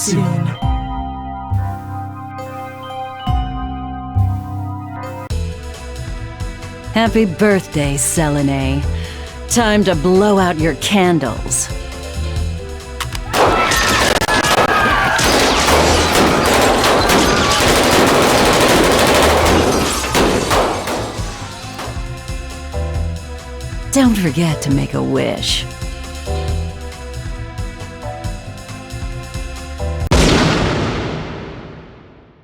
soon. Happy birthday, Selene. Time to blow out your candles. Don't forget to make a wish.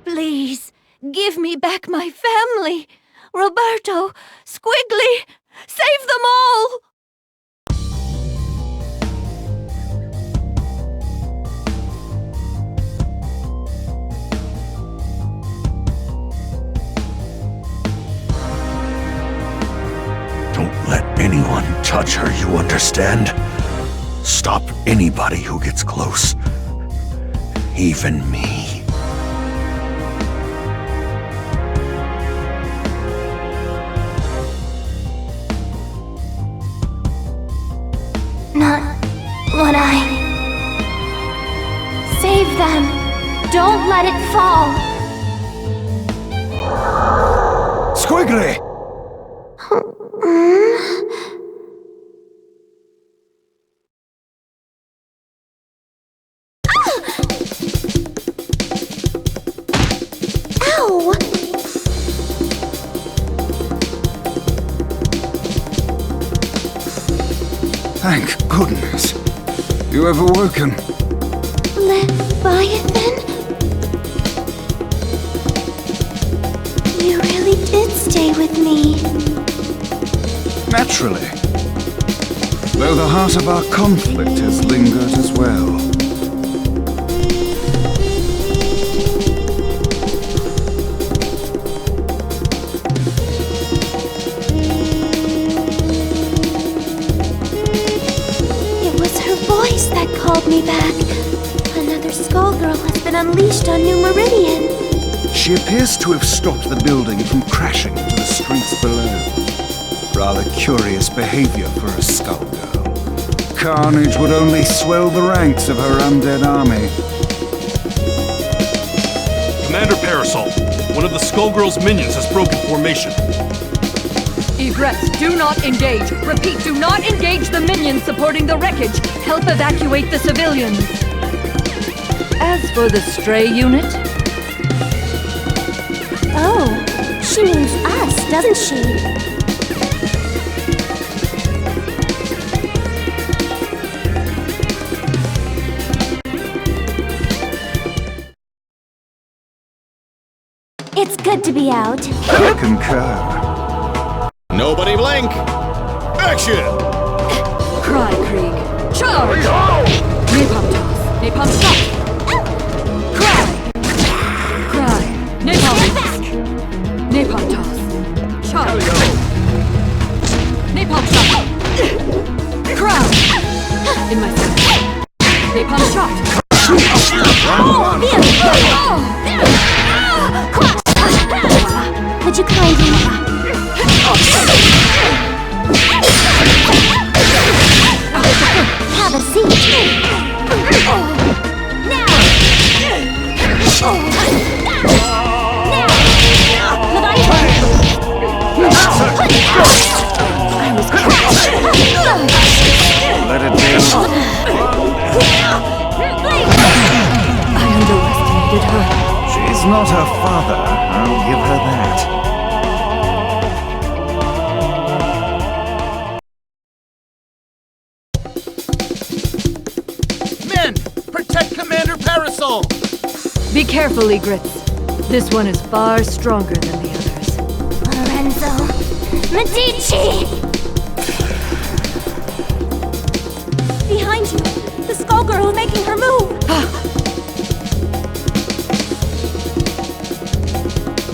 Please, give me back my family. Roberto, Squigly, save them all! Don't let anyone touch her, you understand? Stop anybody who gets close. Even me. Not what Save them! Don't let it fall! Squigly! Ow! Thank goodness. You have awoken. Leviathan? You really did stay with me. Naturally. Though the heart of our conflict has lingered as well. That called me back. Another Skullgirl has been unleashed on New Meridian. She appears to have stopped the building from crashing into the streets below. Rather curious behavior for a Skullgirl. Carnage would only swell the ranks of her undead army. Commander Parasol, one of the Skullgirls' minions has broken formation. Egress, do not engage. Repeat, do not engage the minions supporting the wreckage. Help evacuate the civilians. As for the stray unit... Oh, she means us, doesn't she? It's good to be out. I concur. Nobody blink! Action! Cry, Krieg. Charge! Napalm toss. Napalm shot. Cry! Cry. Napalm. Napalm toss. Charge. Napalm shot. Cry! In my sight. Napalm shot. Would you kindly... Have a seat. Now. Let it be. I underestimated her. She's not her father, I'll give her that. Protect Commander Parasol! Be careful, Egrets. This one is far stronger than the others. Lorenzo Medici! Behind you! The Skullgirl is making her move!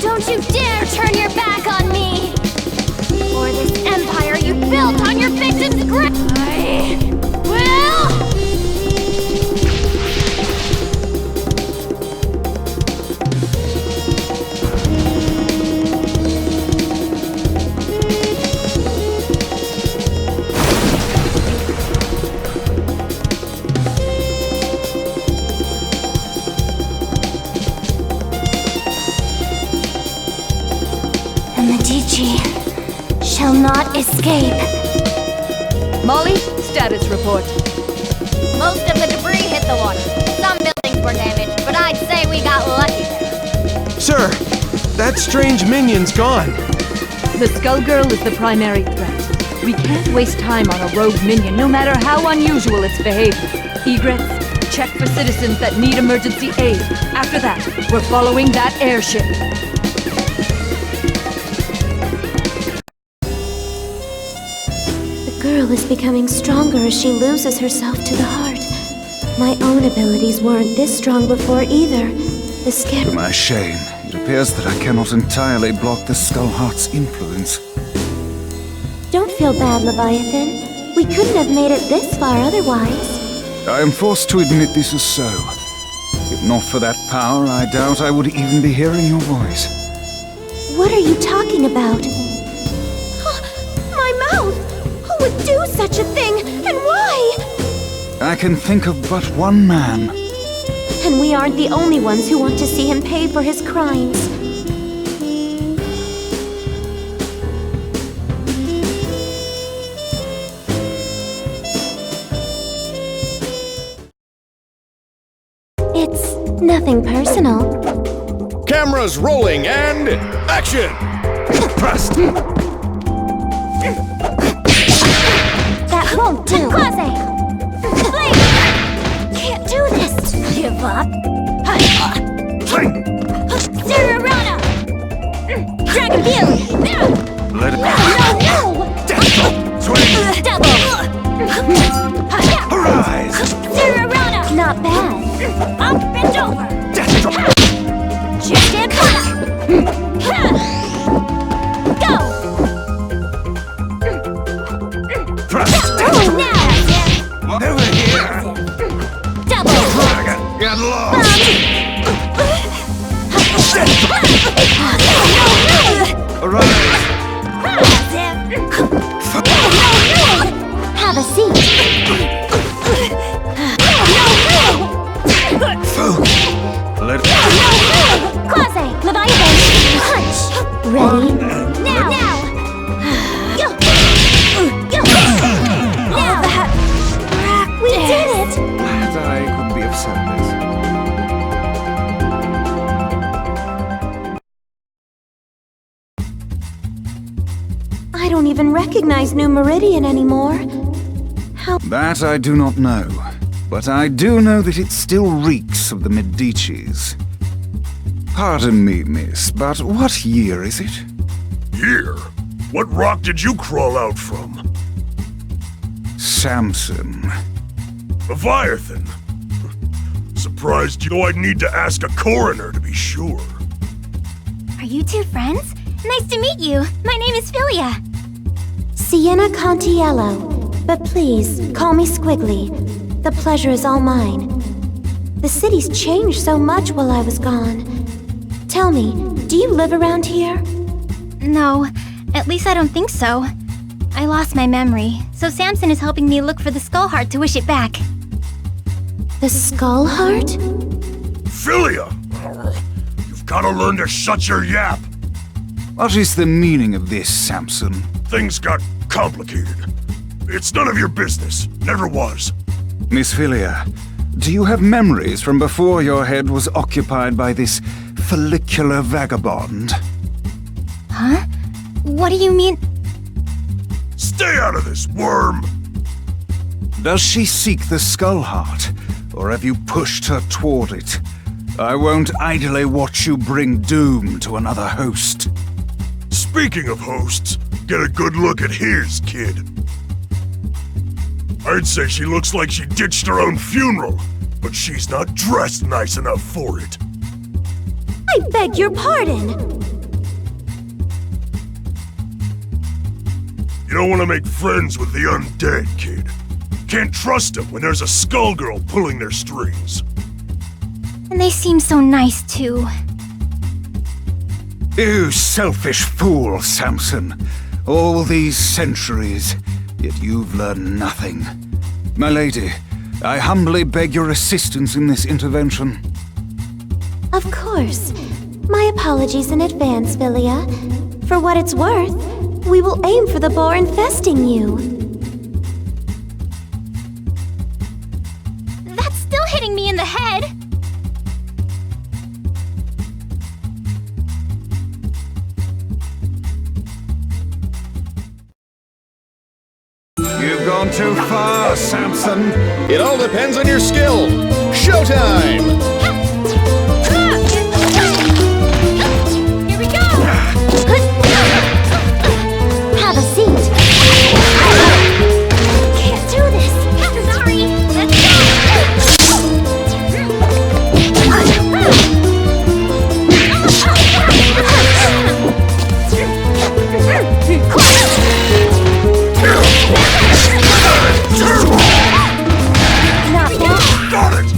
Don't you dare turn your back on me! Or this empire you built on your victim's grave! I will... Medici shall not escape. Molly, status report. Most of the debris hit the water. Some buildings were damaged, but I'd say we got lucky there. Sir, that strange minion's gone. The Skullgirl is the primary threat. We can't waste time on a rogue minion, no matter how unusual its behavior. Egrets, check for citizens that need emergency aid. After that, we're following that airship. The girl is becoming stronger as she loses herself to the heart. My own abilities weren't this strong before either. The To my shame, it appears that I cannot entirely block the Skullheart's influence. Don't feel bad, Leviathan. We couldn't have made it this far otherwise. I am forced to admit this is so. If not for that power, I doubt I would even be hearing your voice. What are you talking about? My mouth! Who would do such a thing, and why? I can think of but one man. And we aren't the only ones who want to see him pay for his crimes. It's nothing personal. Cameras rolling and action! Pressed! That won't do! Quasi! Please! Can't do this! Give up! Serrana! Dragon View! Let it No! swing! Double! Arise! Serrana! Not bad. Up and over! Just and Go! Thrust! Now! Over here! Double! Get lost! Arise! Have a seat. Let Quasi! Leviathan! Punch! Ready? Now! Now! Go! Go! Now! That... We did it! Glad I could be of service. I don't even recognize New Meridian anymore. How... That I do not know, but I do know that it still reeks of the Medicis. Pardon me, miss, but what year is it? Here? What rock did you crawl out from? Samson. Leviathan? Surprised you know I'd need to ask a coroner to be sure. Are you two friends? Nice to meet you. My name is Philia. Sienna Contiello. But please, call me Squigly. The pleasure is all mine. The city's changed so much while I was gone. Tell me, do you live around here? No, at least I don't think so. I lost my memory, so Samson is helping me look for the Skullheart to wish it back. The Skullheart? Philia! You've gotta learn to shut your yap. What is the meaning of this, Samson? Things got complicated. It's none of your business. Never was. Miss Philia, do you have memories from before your head was occupied by this follicular vagabond? Huh? What do you mean? Stay out of this, worm! Does she seek the Skullheart, or have you pushed her toward it? I won't idly watch you bring doom to another host. Speaking of hosts, get a good look at his, kid. I'd say she looks like she ditched her own funeral, but she's not dressed nice enough for it. I beg your pardon! You don't want to make friends with the undead, kid. Can't trust them when there's a Skullgirl pulling their strings. And they seem so nice, too. You selfish fool, Samson. All these centuries, yet you've learned nothing. My lady, I humbly beg your assistance in this intervention. Of course. My apologies in advance, Philia. For what it's worth, we will aim for the boar infesting you. That's still hitting me in the head. You've gone too far, Samson. It all depends on your skill. Showtime! Here we go! Have a seat. Can't do this. Sorry, let's go! Not bad. Got it!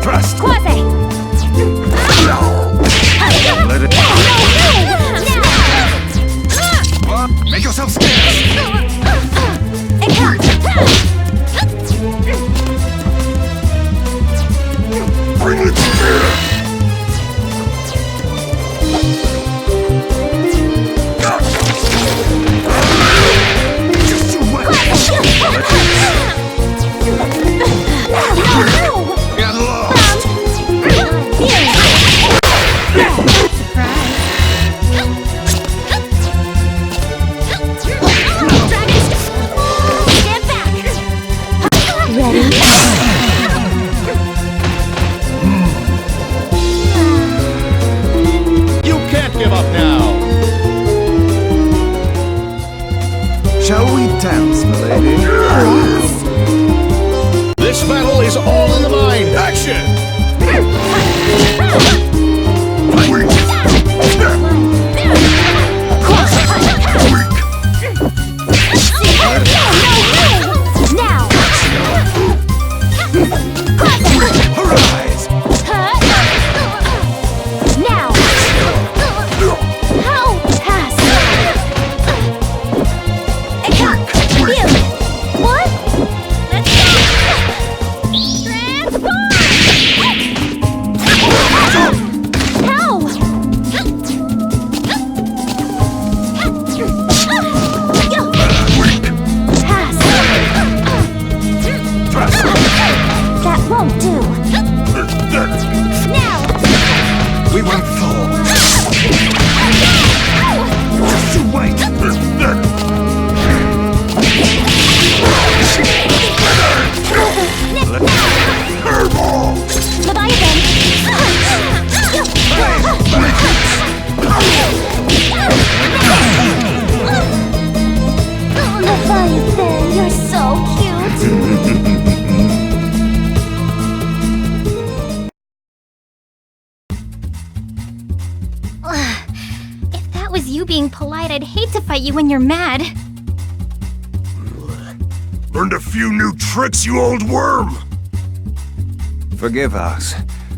Thrust. Quasi. Let it. Make yourself scarce. Bring it here! Just you wait. Get lost. Stand back! Ready? You can't give up now! Shall we dance, milady? This battle is all in the mind! Action! Now! Arise! Now! How? Pass! What? Let's go! Transform! How? Pass! That won't do! Now! We won't fall. Just you wait. Leviathan, you're so cute! If that was you being polite, I'd hate to fight you when you're mad. Learned a few new tricks, you old worm! Forgive us,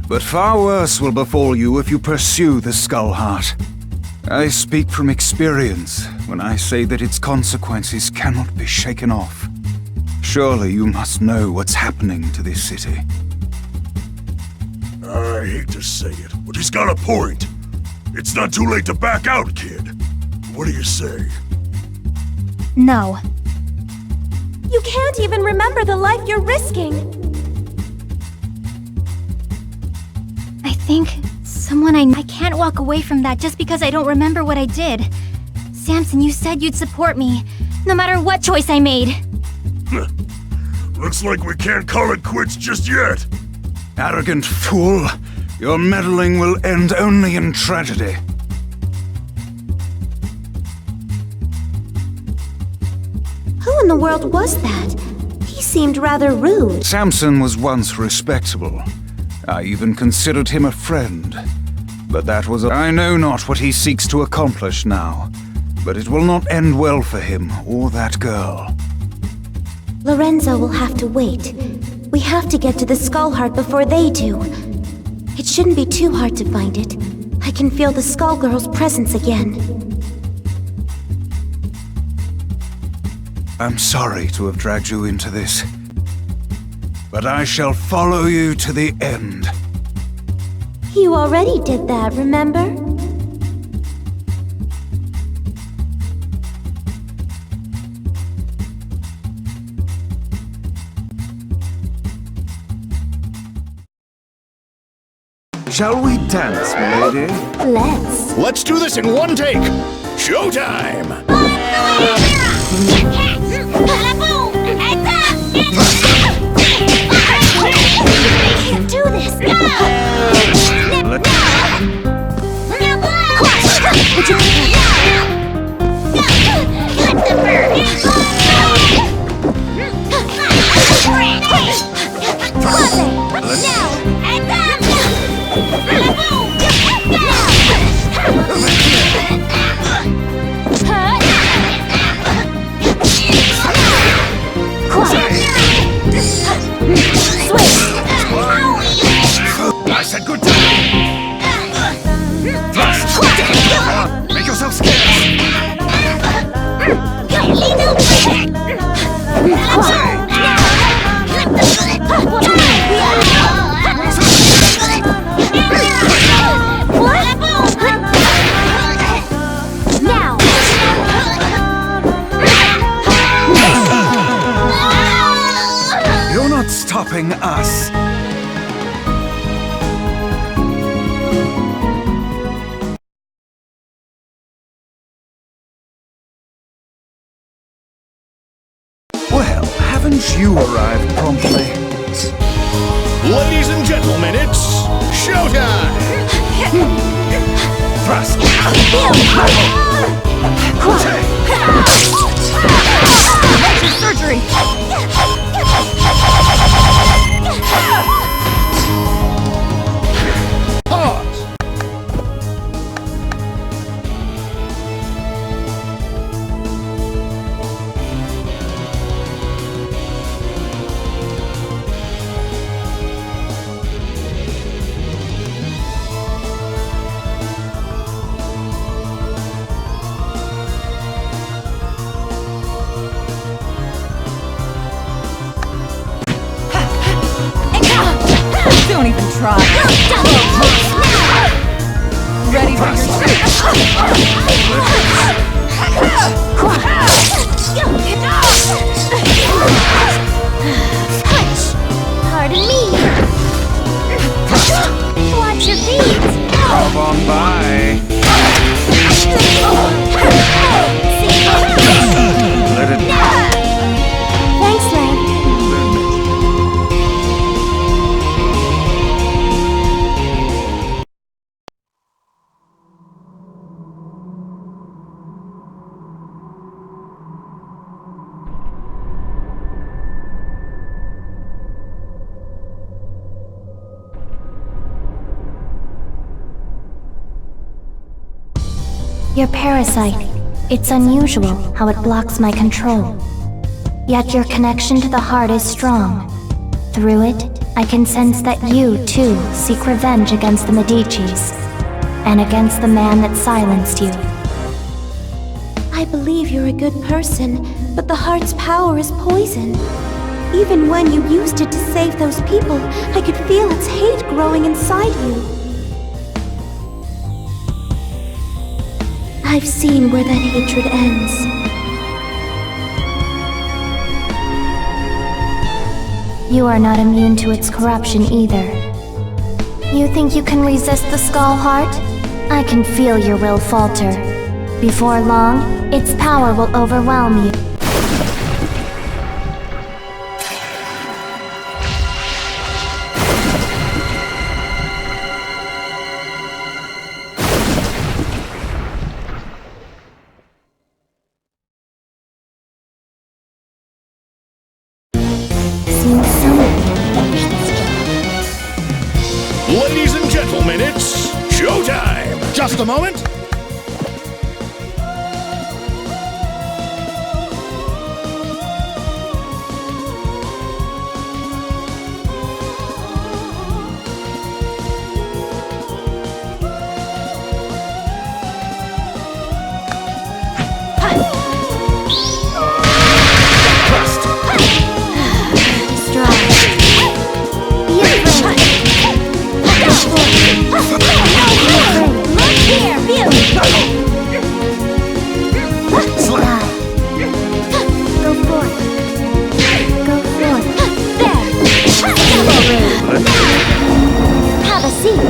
but far worse will befall you if you pursue the Skull Heart. I speak from experience when I say that its consequences cannot be shaken off. Surely you must know what's happening to this city. I hate to say it, but he's got a point. It's not too late to back out, kid. What do you say? No. You can't even remember the life you're risking! I think someone I can't walk away from that just because I don't remember what I did. Samson, you said you'd support me, no matter what choice I made. Looks like we can't call it quits just yet. Arrogant fool! Your meddling will end only in tragedy. Who in the world was that? He seemed rather rude. Samson was once respectable. I even considered him a friend. But that was I know not what he seeks to accomplish now. But it will not end well for him or that girl. Lorenzo will have to wait. We have to get to the Skullheart before they do. It shouldn't be too hard to find it. I can feel the Skullgirls' presence again. I'm sorry to have dragged you into this. But I shall follow you to the end. You already did that, remember? Shall we dance, milady? Let's do this in one take. Showtime! I can't do this! I said good time! Thrust! Make yourself scarce! You're not stopping us! Well, haven't you arrived promptly? Ladies and gentlemen, it's showtime! Thrust! Major surgery! Pause! Don't even try. Ready for Pardon me! Watch your feet! Hop on by! Let it... Thanks, Lang. Your parasite. It's unusual how it blocks my control. Yet your connection to the heart is strong. Through it, I can sense that you, too, seek revenge against the Medicis, and against the man that silenced you. I believe you're a good person, but the heart's power is poison. Even when you used it to save those people, I could feel its hate growing inside you. I've seen where that hatred ends. You are not immune to its corruption either. You think you can resist the Skull Heart? I can feel your will falter. Before long, its power will overwhelm you. Ladies and gentlemen, it's showtime! Just a moment.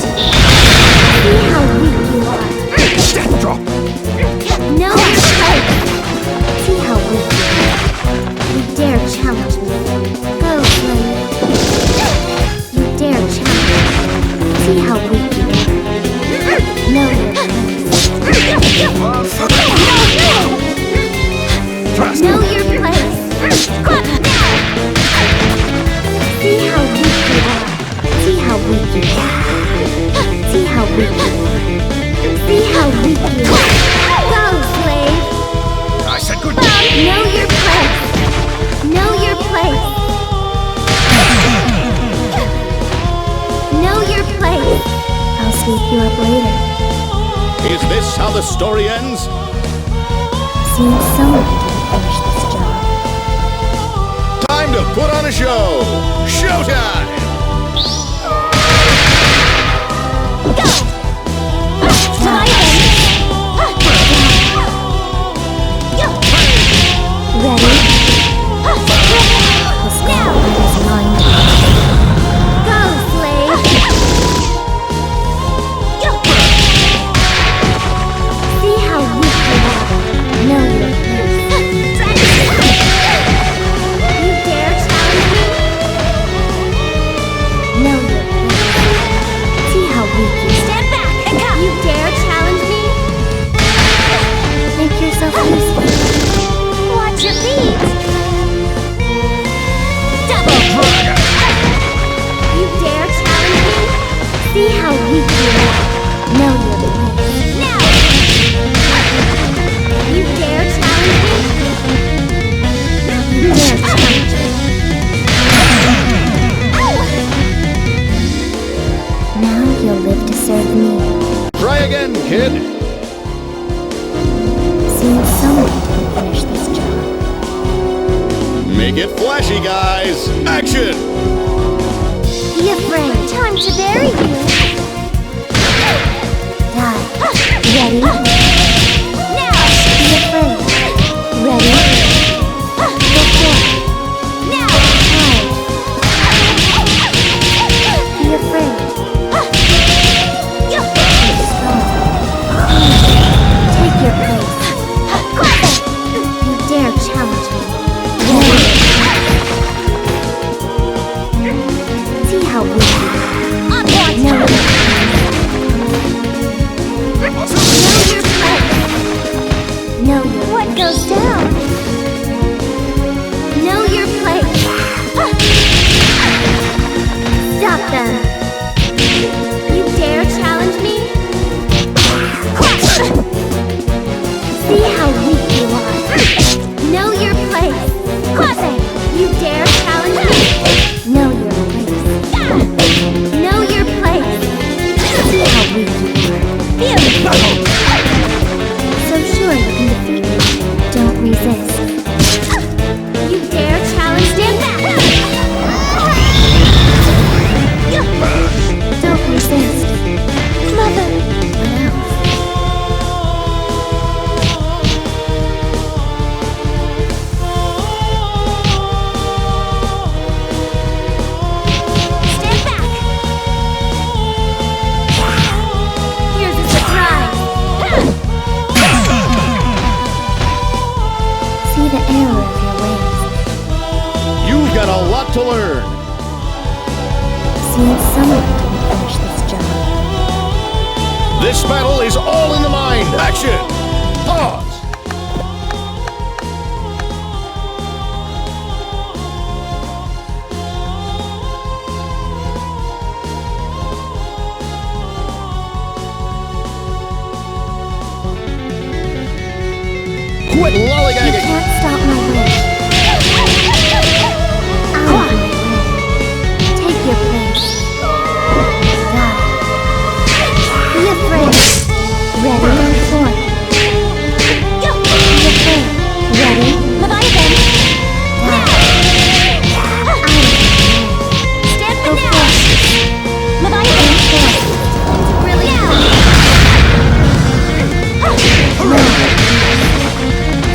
See how weak you are. Death drop! Know your place. See how weak you are. You dare challenge me. Go, Flame. You dare challenge me. See how weak you are. Know your place. Know your place. See how weak you are. See how weak you are. See how weak you are. See how weak you are. Go, slave. I said good. Know your place. Know your place. Know your place. I'll sweep you up later. Is this how the story ends? Seems someone didn't finish this job. Time to put on a show! Showtime! Ready? The Skullgirls is mine. Go, slave! See how weak you are. Know your place. You dare challenge me? Know your place. See how weak you are. Stand back and come! You dare challenge me? Make yourself useful. Watch your feet! Double dragon! You dare challenge me? See how weak you are. Know your place. Now! You dare challenge me? You dare challenge me? Now you'll live to serve me. Try again, kid! Seems someone didn't finish this job. Make it flashy, guys! Action! Be afraid. Time to bury you. Die. Ready? Now. Be afraid. Ready? Before. Now. Hide. Be afraid. Be strong. Take your place. You dare challenge me. See how weak you are. Know your place. Know your place. What goes down? Know your place. Stop them. You dare challenge me? See how weak you are. Know your place. You dare challenge me? Know your place. Know your place. See how weak you are. So sure you can defeat me. Don't resist. You dare challenge me? Don't resist. Mother. What else? Stand back! Here's a surprise! See the error of your ways. You've got a lot to learn! Seems someone didn't finish this job. This battle is all in the mind! Action! Pause! Quit You lollygagging! can't stop my way. I'll be my way. Take your place. Die. Be afraid. Ready? Before. Be afraid. Ready? Leviathan. Die. Stand for now. Leviathan. Brilliant.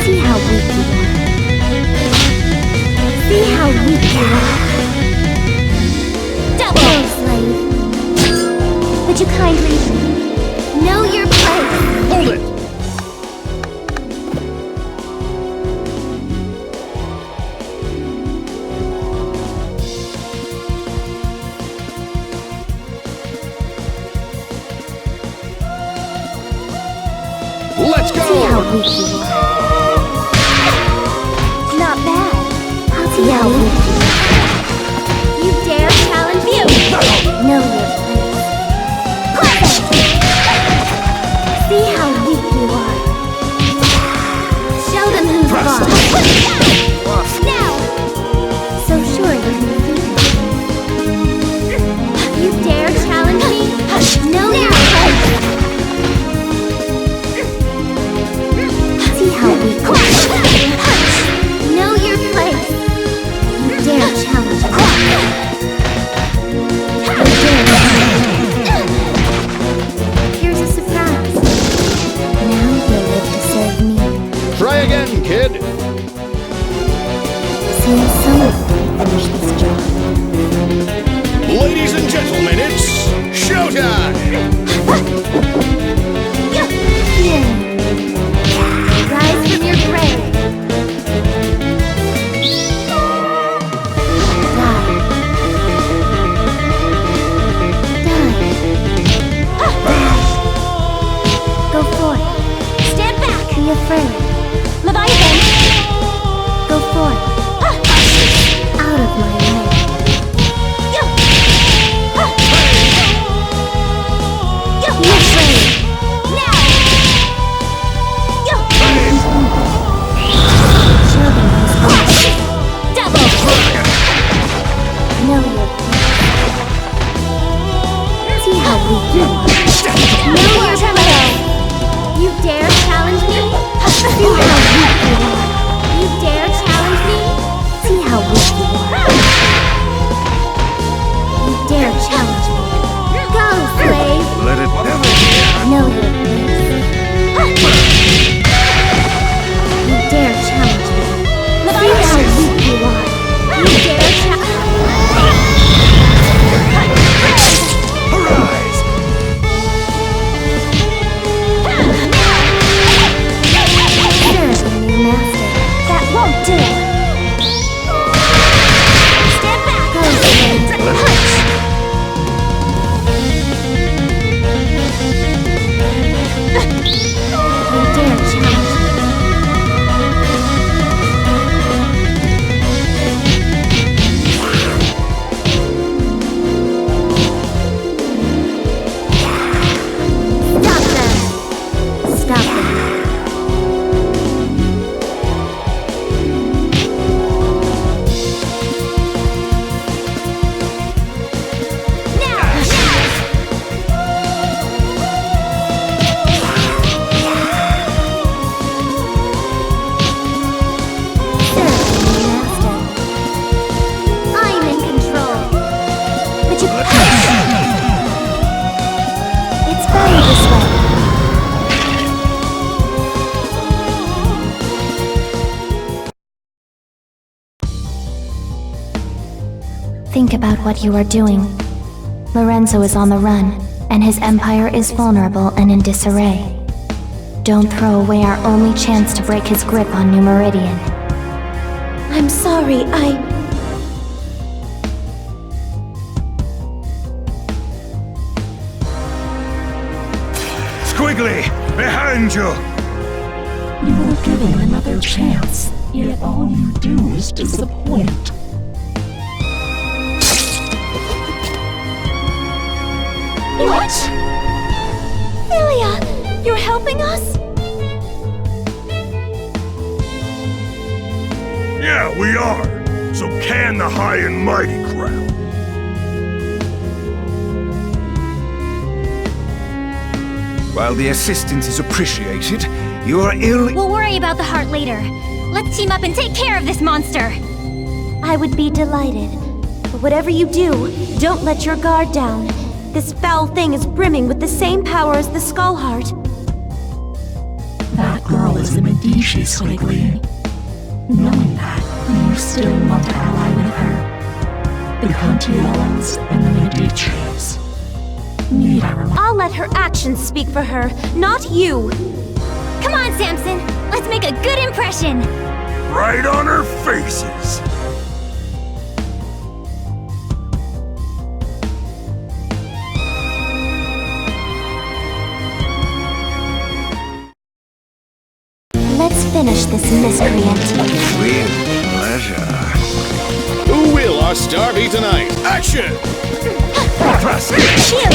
See how weak you are. kindly know your place. Hold it! Let's go! See how weak you are. Not bad. I'll see how weak you are. You dare challenge me? Know your place. See how weak you are. Show them who's boss. Now! So sure you can defeat me. You dare challenge me? Know your place. See how weak you are. Know your place. You dare challenge me. Here's a surprise. Now you'll live to serve me. Try again, kid! Seems someone will finish this job. Ladies and gentlemen, it's showtime! Here. Rise from your grave. Go forth. Stand back! Be afraid. Leviathan! Go forth. Out of my way. Be afraid. Now! Show them who's boss. Double! Know your place. See how weak you are. Know your place. You dare challenge me? See how weak you are. You dare challenge me? See how weak you are. You dare challenge me? Go, slave! Let it never Know your place. You dare challenge me? See how weak you are. You dare challenge arise! Serve your new master. That won't do. Stand back. Go, slave. You dare challenge me? Stop them! Stop them! I'm in control. But you it's better this way. Think about what you are doing. Lorenzo is on the run, and his empire is vulnerable and in disarray. Don't throw away our only chance to break his grip on New Meridian. I'm sorry, Squigly, behind you! You were given another chance, yet all you do is disappoint. What? Philia, you're helping us? Yeah, we are. So can the high and mighty crowd. While the assistance is appreciated, you are ill. We'll worry about the heart later. Let's team up and take care of this monster. I would be delighted. But whatever you do, don't let your guard down. This foul thing is brimming with the same power as the Skull Heart. That girl is the Medici, Squigly. Knowing that, do you still want to ally with her? The Contiellos and the Medicis. need I remind? I'll let her actions speak for her, not you. Come on, Samson. Let's make a good impression. Right on our faces. Let's finish this miscreant. With pleasure. Who will our star be tonight? Action! Shield!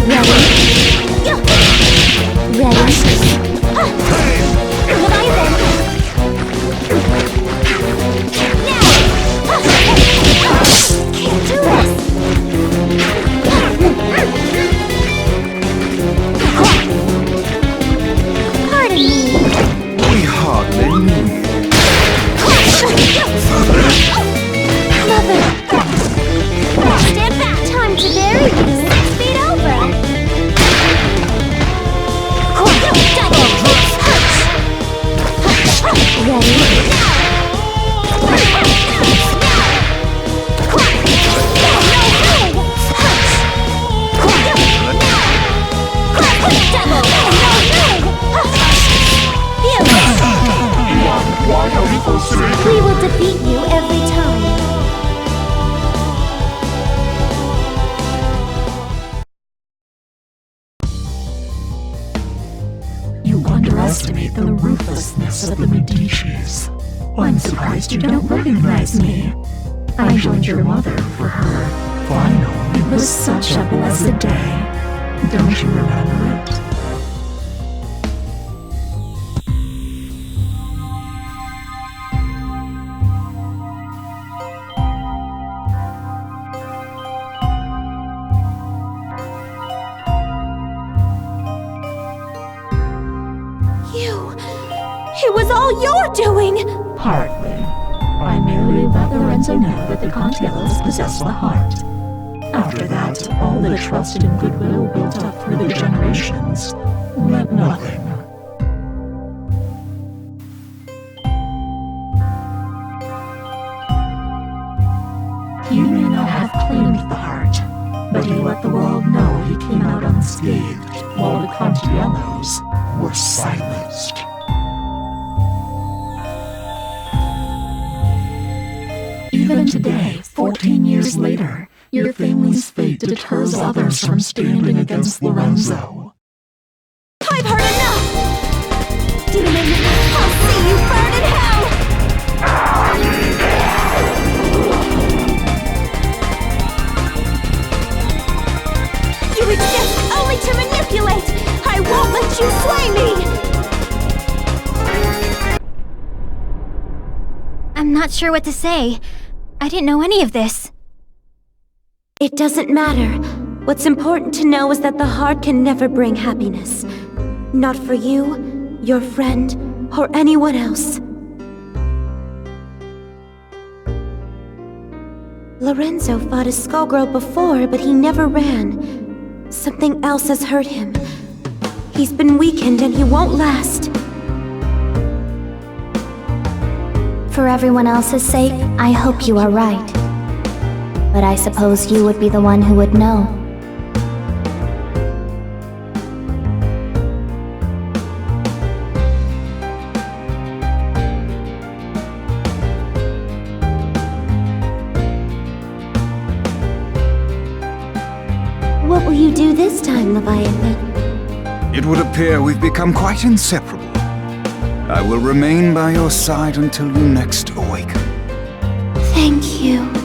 No! Hit him hard! We will defeat you every time. You underestimate the ruthlessness of the Medicis. I'm surprised you don't recognize me. I joined your mother for her final. It was such a blessed day. Don't you remember it? It was all your doing! Hardly. I merely let Lorenzo know that the Contiellos possess the heart. After that, all the trust and goodwill built up through the generations meant nothing. He may not have claimed the heart, but he let the world know he came out unscathed, while the Contiellos were silenced. Even today, 14 years later, your family's fate deters others from standing against Lorenzo. I've heard enough! Demon, I'll see you burn in hell! You exist only to manipulate! I won't let you slay me! I'm not sure what to say. I didn't know any of this. It doesn't matter. What's important to know is that the heart can never bring happiness. Not for you, your friend, or anyone else. Lorenzo fought a Skullgirl before, but he never ran. Something else has hurt him. He's been weakened and he won't last. For everyone else's sake, I hope you are right. But I suppose you would be the one who would know. What will you do this time, Leviathan? It would appear we've become quite inseparable. I will remain by your side until you next awaken. Thank you.